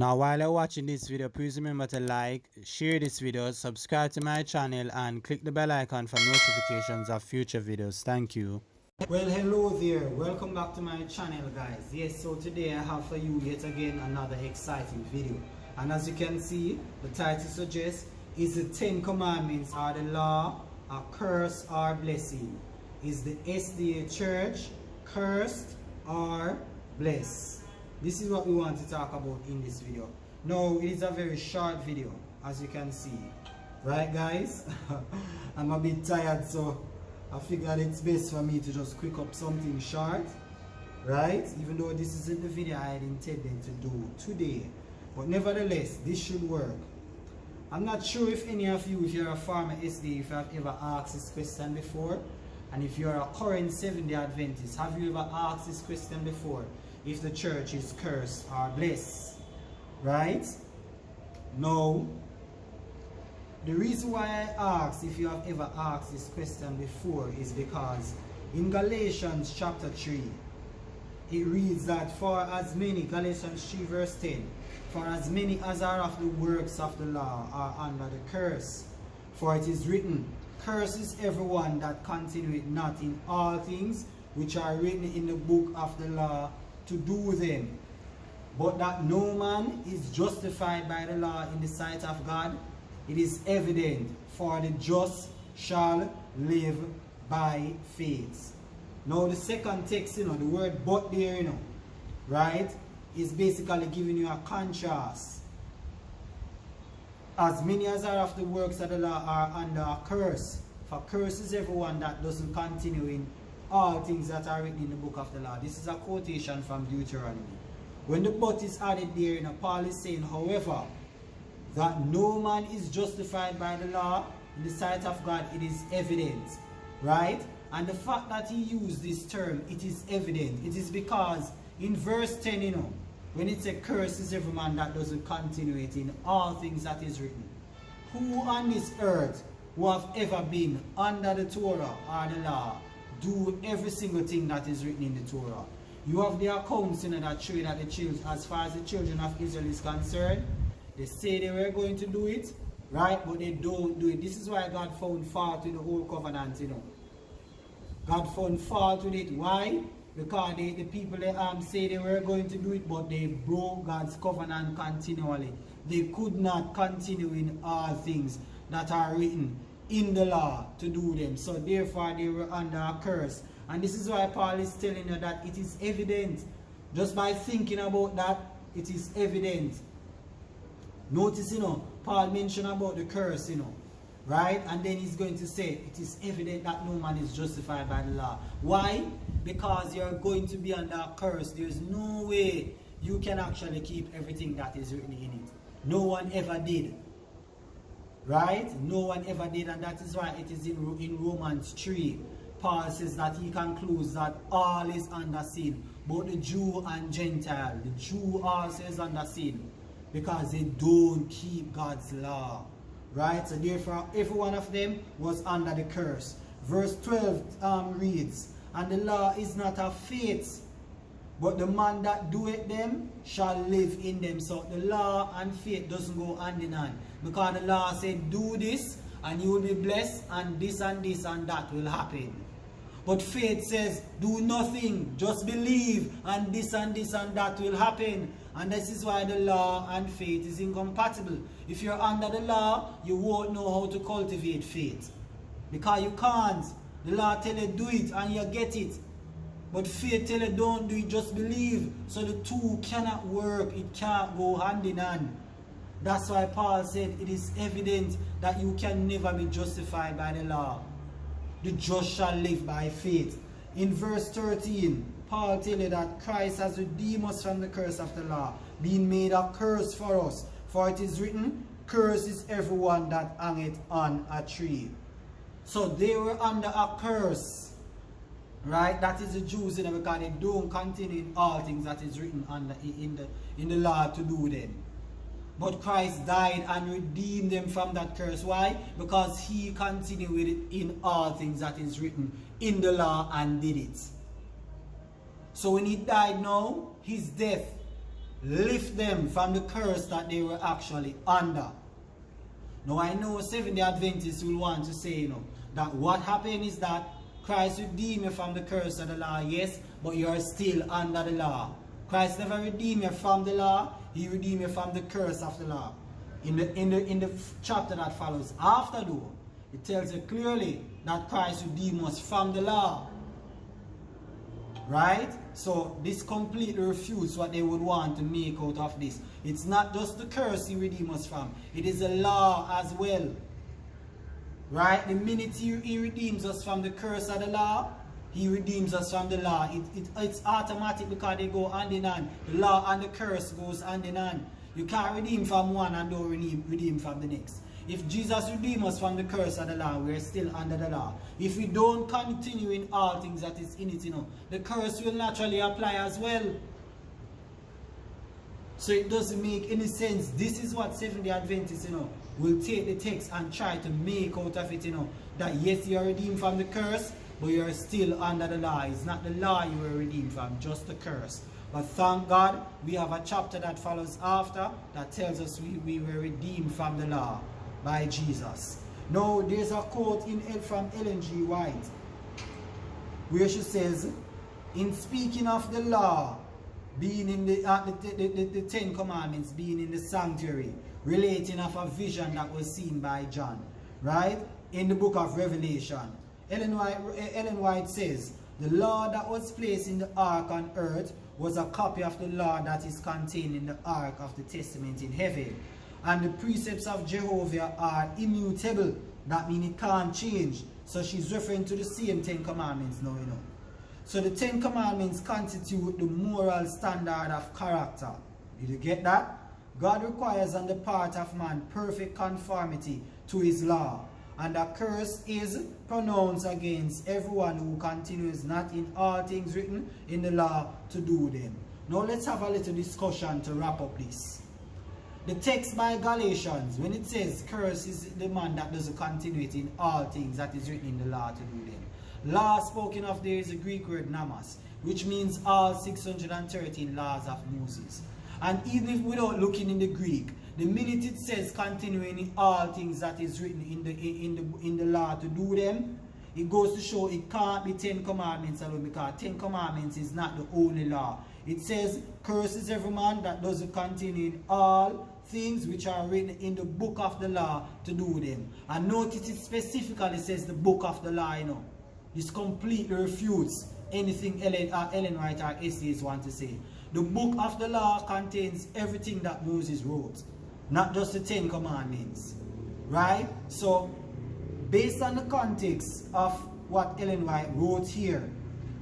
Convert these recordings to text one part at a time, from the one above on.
Now while you're watching this video, please remember to like, share this video, subscribe to my channel and click the bell icon for notifications of future videos. Thank you. Well, hello there, welcome back to my channel guys. Yes, so today I have for you yet again another exciting video, and as you can see, the title suggests is the 10 commandments or the law a curse or blessing? Is the SDA church cursed or blessed? This is what we want to talk about in this video. Now, it is a very short video, as you can see. Right, guys? I'm a bit tired, so I figured it's best for me to just quick up something short. Right? Even though this isn't the video I had intended to do today. But nevertheless, this should work. I'm not sure if any of you, if you're a former SDA, if you have ever asked this question before. And if you're a current 7-day Adventist, have you ever asked this question before? If the church is cursed or blessed, right? No. The reason why I asked if you have ever asked this question before is because in Galatians chapter 3, it reads that for as many, Galatians 3 verse 10, for as many as are of the works of the law are under the curse. For it is written, cursed is everyone that continueth not in all things which are written in the book of the law, to do them, but that no man is justified by the law in the sight of God. It is evident, for the just shall live by faith. Now the second text, the word but there, right, is basically giving you a contrast. As many as are of the works of the law are under a curse, for curse is everyone that doesn't continue in all things that are written in the book of the law. This is a quotation from Deuteronomy. When the but is added there, Paul is saying, however, that no man is justified by the law in the sight of God, it is evident, right? And the fact that he used this term, it is evident, it is because in verse 10, when it says, curse is every man that doesn't continue it in all things that is written. Who on this earth who have ever been under the Torah or the law do every single thing that is written in the Torah? You have the accounts that show that the children, as far as the children of Israel is concerned, they say they were going to do it, right? But they don't do it. This is why God found fault with the whole covenant, God found fault with it. Why? Because the people say they were going to do it, but they broke God's covenant continually. They could not continue in all things that are written in the law to do them. So therefore they were under a curse. And this is why Paul is telling you that it is evident. Just by thinking about that, it is evident. Notice, Paul mentioned about the curse, right? And then he's going to say, it is evident that no man is justified by the law. Why? Because you're going to be under a curse. There's no way you can actually keep everything that is written in it. No one ever did. Right? No one ever did, and that is why it is in Romans 3. Paul says that he concludes that all is under sin, both the Jew and Gentile. The Jew also is under sin because they don't keep God's law. Right? So therefore, every one of them was under the curse. Verse 12 reads, and the law is not of faith, but the man that doeth them shall live in them. So the law and faith doesn't go hand in hand. Because the law said, do this and you will be blessed, and this and that will happen. But faith says, do nothing, just believe, and this and that will happen. And this is why the law and faith is incompatible. If you're under the law, you won't know how to cultivate faith. Because you can't. The law tells you do it and you get it. But faith tells you don't do it, just believe. So the two cannot work. It can't go hand in hand. That's why Paul said it is evident that you can never be justified by the law. The just shall live by faith. In verse 13, Paul tells you that Christ has redeemed us from the curse of the law, being made a curse for us. For it is written, cursed is everyone that hangeth on a tree. So they were under a curse. Right? That is the Jews, because they don't continue in all things that is written in the law to do them. But Christ died and redeemed them from that curse. Why? Because he continued with it in all things that is written in the law and did it. So when he died now, his death lift them from the curse that they were actually under. Now I know Seventh-day Adventists will want to say, that what happened is that Christ redeemed you from the curse of the law, yes, but you are still under the law. Christ never redeemed you from the law, he redeemed you from the curse of the law. In the chapter that follows after though, it tells you clearly that Christ redeemed us from the law. Right? So this completely refutes what they would want to make out of this. It's not just the curse he redeemed us from, it is the law as well. Right? The minute he redeems us from the curse of the law, he redeems us from the law. It's automatic because they go hand in hand. The law and the curse goes hand in hand. You can't redeem from one and don't redeem from the next. If Jesus redeemed us from the curse of the law, we are still under the law. If we don't continue in all things that is in it, the curse will naturally apply as well. So it doesn't make any sense. This is what Seventh-day Adventists, will take the text and try to make out of it, that yes, you are redeemed from the curse, but you are still under the law. It's not the law you were redeemed from, just the curse. But thank God, we have a chapter that follows after that tells us we were redeemed from the law by Jesus. Now, there's a quote from Ellen G. White where she says, in speaking of the law being in the Ten Commandments being in the sanctuary, relating of a vision that was seen by John, right? In the book of Revelation, Ellen White says, the law that was placed in the ark on earth was a copy of the law that is contained in the ark of the testament in heaven. And the precepts of Jehovah are immutable. That means it can't change. So she's referring to the same Ten Commandments now, So the Ten Commandments constitute the moral standard of character. Did you get that? God requires on the part of man perfect conformity to his law. And a curse is pronounced against everyone who continues not in all things written in the law to do them. Now let's have a little discussion to wrap up this. The text by Galatians, when it says curse is the man that doesn't continue it in all things that is written in the law to do them. Law spoken of there is the Greek word namas, which means all 613 laws of Moses. And even if without looking in the Greek, the minute it says continuing in all things that is written in the law to do them, it goes to show it can't be 10 commandments alone, because 10 commandments is not the only law. It says, curses every man that doesn't continue in all things which are written in the book of the law to do them. And notice it specifically says the book of the law, This completely refutes anything Ellen White or SDAs want to say. The book of the law contains everything that Moses wrote, not just the 10 commandments. Right? So, based on the context of what Ellen White wrote here,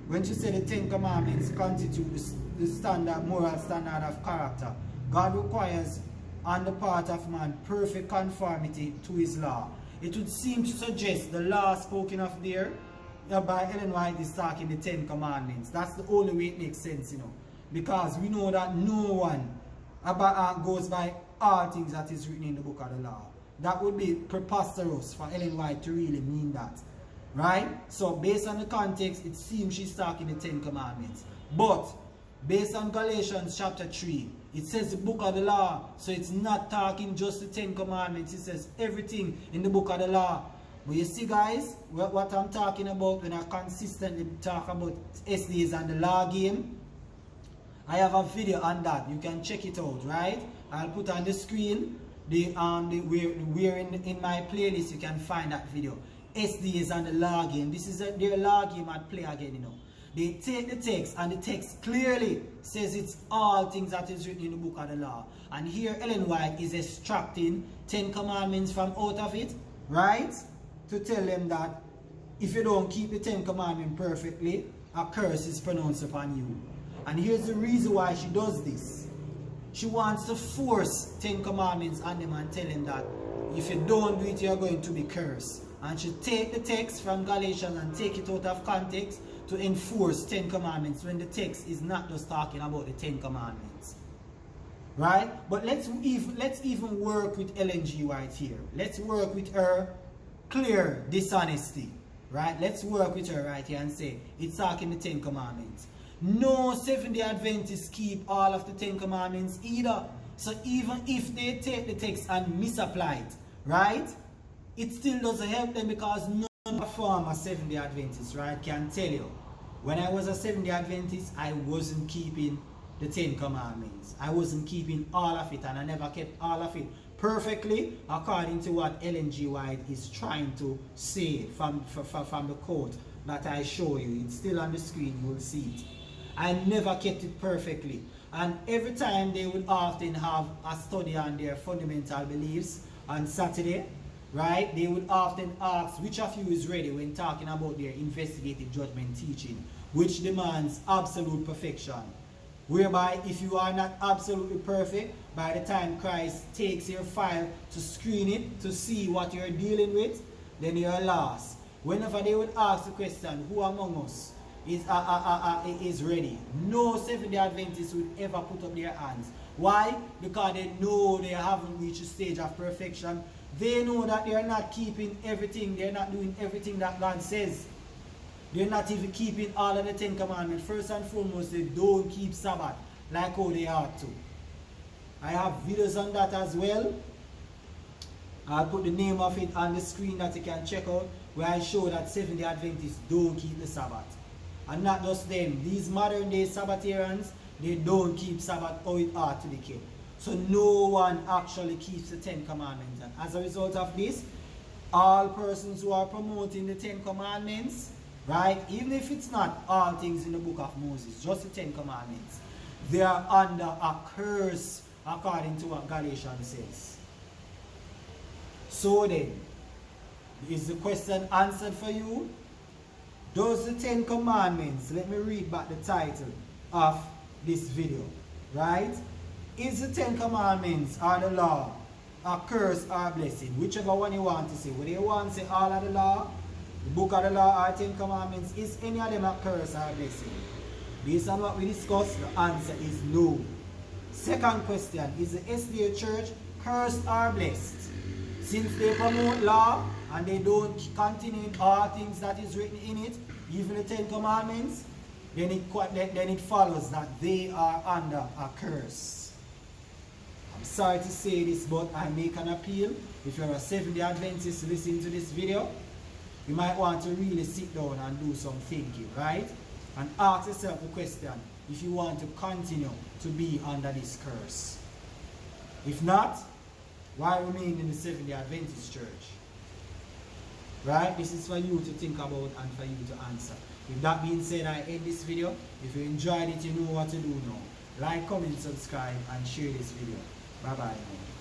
when she said the 10 commandments constitute the standard, moral standard of character, God requires on the part of man perfect conformity to his law. It would seem to suggest the law spoken of there by Ellen White is talking the 10 commandments. That's the only way it makes sense, because we know that no one goes by all things that is written in the book of the law. That would be preposterous for Ellen White to really mean that. Right? So based on the context, it seems she's talking the 10 commandments. But based on Galatians chapter 3, it says the book of the law. So it's not talking just the 10 commandments. It says everything in the book of the law. But you see, guys, what I'm talking about when I consistently talk about SDAs and the law game, I have a video on that. You can check it out, right? I'll put on the screen where in my playlist you can find that video. SDAs and the law game. This is their law game at play again, They take the text, and the text clearly says it's all things that is written in the book of the law. And here Ellen White is extracting 10 commandments from out of it, right? To tell them that if you don't keep the 10 commandments perfectly, a curse is pronounced upon you. And here's the reason why she does this. She wants to force 10 commandments on them and tell them that if you don't do it, you're going to be cursed. And she take the text from Galatians and take it out of context to enforce 10 commandments when the text is not just talking about the 10 commandments. Right? But let's even work with Ellen G. White here. Let's work with her clear dishonesty. Right? Let's work with her right here and say it's talking the 10 commandments. No Seventh-day Adventists keep all of the 10 commandments either. So even if they take the text and misapply it, right, it still doesn't help them, because none former Seventh-day Adventists, right, can tell you, when I was a Seventh-day Adventist, I wasn't keeping the 10 commandments. I wasn't keeping all of it, and I never kept all of it perfectly according to what Ellen G. White is trying to say from the quote that I show you. It's still on the screen, you will see it. I never kept it perfectly. And every time they would often have a study on their fundamental beliefs on Saturday, right, they would often ask which of you is ready when talking about their investigative judgment teaching, which demands absolute perfection. Whereby if you are not absolutely perfect, by the time Christ takes your file to screen it, to see what you're dealing with, then you're lost. Whenever they would ask the question, who among us is ready? No Seventh-day Adventists would ever put up their hands. Why? Because they know they haven't reached a stage of perfection. They know that they are not keeping everything, they're not doing everything that God says. They're not even keeping all of the 10 commandments. First and foremost, they don't keep Sabbath like how they ought to. I have videos on that as well. I'll put the name of it on the screen that you can check out, where I show that Seventh-day Adventists don't keep the Sabbath. And not just them, these modern day Sabbatarians, they don't keep Sabbath how it ought to be kept. So no one actually keeps the 10 commandments. And as a result of this, all persons who are promoting the 10 commandments, right, even if it's not all things in the book of Moses, just the 10 commandments, they are under a curse according to what Galatians says. So then, is the question answered for you? Does the 10 commandments, let me read back the title of this video, right? Is the 10 commandments or the law a curse or a blessing? Whichever one you want to say. Whether you want to say all of the law, the book of the law, or 10 commandments, is any of them a curse or a blessing? Based on what we discussed, the answer is no. Second question, is the SDA church cursed or blessed? Since they promote law and they don't continue in all things that is written in it, even the 10 commandments, then it follows that they are under a curse. I'm sorry to say this, but I make an appeal. If you're a Seventh-day Adventist listening to this video, you might want to really sit down and do some thinking, right? And ask yourself the question, if you want to continue to be under this curse. If not, why remain in the Seventh-day Adventist church? Right? This is for you to think about and for you to answer. With that being said, I end this video. If you enjoyed it, you know what to do now. Like, comment, subscribe, and share this video. Bye-bye now.